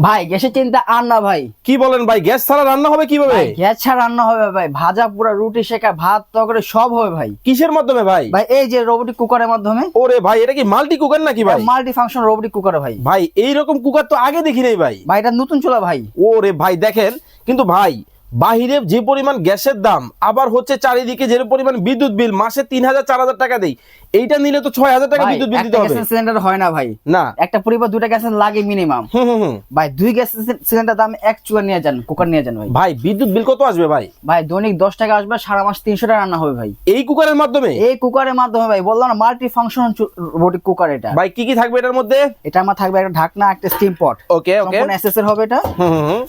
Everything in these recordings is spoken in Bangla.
ভাই গ্যাসের চিন্তা আর না ভাই। কি বলেন ভাই, গ্যাস ছাড়া রান্না হবে কিভাবে? ভাই, গ্যাস ছাড়া রান্না হবে ভাই, ভাজা পুরা রুটি শেখা ভাত তরকারি সব হবে ভাই। কিসের মাধ্যমে ভাই? ভাই এই যে রোবটিক কুকারের মাধ্যমে। ওরে ভাই, এটা কি মাল্টি কুকার নাকি ভাই? মাল্টি ফাংশন রোবটিক কুকারে ভাই। ভাই এইরকম কুকার তো আগে দেখি নাই ভাই। ভাই এটা নতুন চুলা ভাই। ওরে ভাই দেখেন, কিন্তু ভাই বাহিরে যে পরিমাণ গ্যাসের দাম, আবার হচ্ছে চারিদিকে যে পরিমাণ বিদ্যুৎ বিল, মাসে 3000 4000 টাকা দেই, এইটা নিলে তো 6000 টাকা ভাই, বিদ্যুৎ বিল দিতে একটা হবে। গ্যাসের সিলিন্ডার হয় না ভাই। না, একটা পরিবার দুটা গ্যাস লাগে মিনিমাম। হুম। ভাই দুই গ্যাস সিলিন্ডার দাম এক চুলা নিয়ে যান, কুকার নিয়ে যান ভাই। ভাই বিদ্যুৎ বিল কত আসবে ভাই? ভাই দৈনিক 10 টাকা আসবে, সারা মাস 300 টাকা রান্না হবে ভাই। এই কুকারের মাধ্যমে? এই কুকারের মাধ্যমে ভাই, বললাম না মাল্টি ফাংশন রোবটিক কুকার এটা। ভাই কি কি থাকবে এটার মধ্যে? এটা আমার থাকবে একটা ঢাকনা, একটা স্টিম পট। ওকে সম্পূর্ণ এসএস এর হবে এটা। হুম,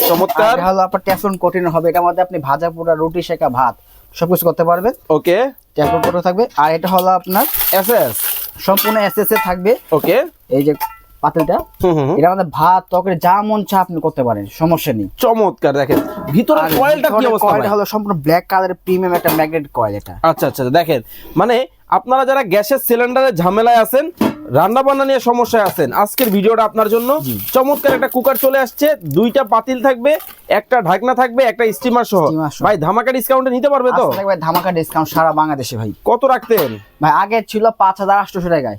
চমৎকার। আর এটা হলো আপনার টেফলন কোটিন হবে, এটার মধ্যে আপনি ভাজা পোড়া রুটি শেখা ভাত সবকিছু করতে পারবেন। ওকে, টেফলন কোটিন থাকবে। আর এটা হলো আপনার এসএস। সম্পূর্ণ এসএস এর থাকবে। ওকে, এই যে পাতিলটা, হুম। এটা আমাদের ভাত তরকারি যা মন চা আপনি করতে পারেন, সমস্যা নেই। চমৎকার। দেখেন ভিতরে আর কয়েলটা কি ভিতরে অবস্থা ভাই? কয়েলটা হলো সম্পূর্ণ ব্ল্যাক কালারের প্রিমিয়াম একটা ম্যাগনেট কয়েল এটা। আচ্ছা দেখেন, মানে আপনারা যারা গ্যাসের সিলিন্ডারের ঝামেলায় আছেন, রান্না বান্না নিয়ে সমস্যায় আছেন, আজকের ভিডিওটা আপনার জন্য। চমৎকার একটা কুকার চলে আসছে, দুইটা পাতিল থাকবে, একটা ঢাকনা থাকবে, একটা স্টিমার সহ। স্টিমার সহ। ভাই ধামাকা ডিসকাউন্টে নিতে পারবে তো? আজকে থাকবে ধামাকা ডিসকাউন্ট সারা বাংলাদেশে ভাই। কত রাখতেন ভাই আগে ছিল 5800 টাকায়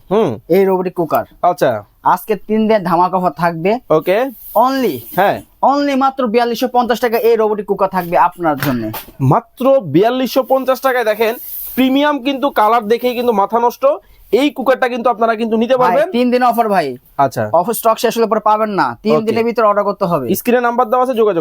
এই রোবটিক কুকার। আচ্ছা, আজকে 3 দিন ধামাকা অফার থাকবে। ওকে, অনলি হ্যাঁ, অনলি মাত্র 4250 টাকা এই রোবটিক কুকার থাকবে আপনার জন্য। মাত্র 4250 টাকায়। দেখেন প্রিমিয়াম, কিন্তু কালার দেখেই কিন্তু মাথা নষ্ট। এই কুকারটা কিন্তু আপনারা কিন্তু নিতে পারবেন। 3 দিন অফার ভাই। আচ্ছা, অফার স্টক শেষ হলে পরে পাবেন না, 3 Okay. দিনের ভিতরে অর্ডার করতে হবে। স্ক্রিনে নাম্বার দেওয়া আছে, যোগাযোগ